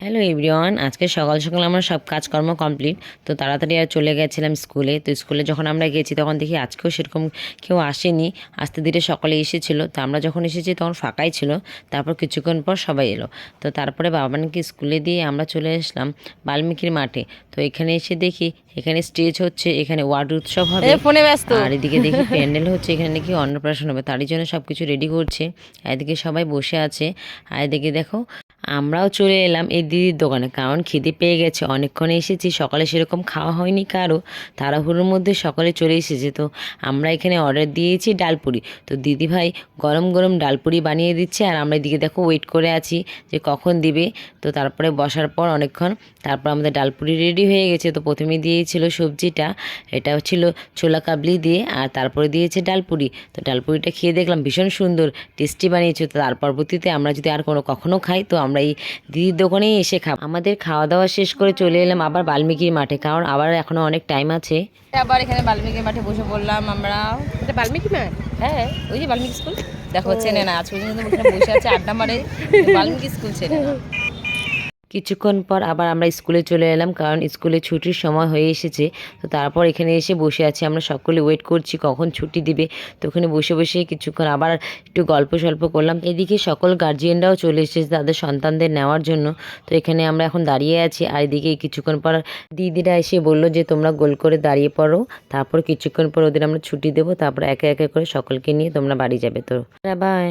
Hello everyone, আজকে সকাল সকাল আমরা সব কাজকর্ম কমপ্লিট। তো তাড়াতাড়ি আর চলে গেছিলাম স্কুলে। তো স্কুলে যখন আমরা গেছি তখন দেখি আজকেও সেরকম কেউ আসেনি, আস্তে ধীরে সকালে এসেছিল। তো আমরা যখন এসেছি তখন ফাঁকাই ছিল। তারপর কিছুক্ষণ পর সবাই এলো। তো তারপরে বাবানকে স্কুলে দিয়ে আমরা চলে আসলাম বাল্মীকির মাঠে। তো এখানে এসে দেখি এখানে স্টেজ হচ্ছে, এখানে ওয়ার্ড উৎসব হবে, ফোনে ব্যস্ত। আর এদিকে দেখি প্যান্ডেল হচ্ছে, এখানে নাকি অন্নপ্রাশন হবে, তারই জন্য সব কিছু রেডি করছে। এদিকে সবাই বসে আছে, আর এদিকে দেখো আমরাও চলে এলাম এই দিদির দোকানে, কারণ খিদে পেয়ে গেছে। অনেকক্ষণে এসেছি, সকালে সেরকম খাওয়া হয়নি কারো, তাড়াহুড়োর মধ্যে সকালে চলে এসেছে। তো আমরা এখানে অর্ডার দিয়েছি ডালপুরি। তো দিদিভাই গরম গরম ডালপুরি বানিয়ে দিচ্ছে, আর আমরা এদিকে দেখো ওয়েট করে আছি যে কখন দিবে। তো তারপরে বসার পর অনেকক্ষণ তারপর আমাদের ডালপুরি রেডি হয়ে গেছে। তো প্রথমে দিয়েছিল সবজিটা, এটা ছিল ছোলা কাবলি দিয়ে, আর তারপরে দিয়েছে ডালপুরি। তো ডালপুরিটা খেয়ে দেখলাম ভীষণ সুন্দর টেস্টি বানিয়েছে। তো তার পরবর্তীতে আমরা যদি আর কখনো খাই তো আমরা এই দিদির দোকানেই এসে খাবো। আমাদের খাওয়া দাওয়া শেষ করে চলে এলাম আবার বাল্মীকির মাঠে, কারণ আবার এখনো অনেক টাইম আছে। আবার এখানে বাল্মীকি মাঠে বসে পড়লাম আমরা। এটা বাল্মীকি মাঠ? হ্যাঁ, ওই যে বাল্মীকি স্কুল দেখো, চেনে না আজ পর্যন্ত ওখানে বসে আছে আড্ডা মারে, বাল্মীকি স্কুল চেনে না। কিছুক্ষণ পর আবার আমরা স্কুলে চলে এলাম, কারণ স্কুলে ছুটির সময় হয়ে এসেছে। তো তারপর এখানে এসে বসে আছি, আমরা সকলে ওয়েট করছি কখন ছুটি দিবে। তো ওখানে বসে বসে কিছুক্ষণ আবার একটু গল্প সল্প করলাম। এদিকে সকল গার্জিয়ানরাও চলে এসেছে তাদের সন্তানদের নেওয়ার জন্য। তো এখানে আমরা এখন দাঁড়িয়ে আছি, আর এদিকে কিছুক্ষণ পর দিদিরা এসে বললো যে তোমরা গোল করে দাঁড়িয়ে পড়ো, তারপর কিছুক্ষণ পর ওদের আমরা ছুটি দেবো, তারপর একে একে করে সকলকে নিয়ে তোমরা বাড়ি যাবে। তো বাই।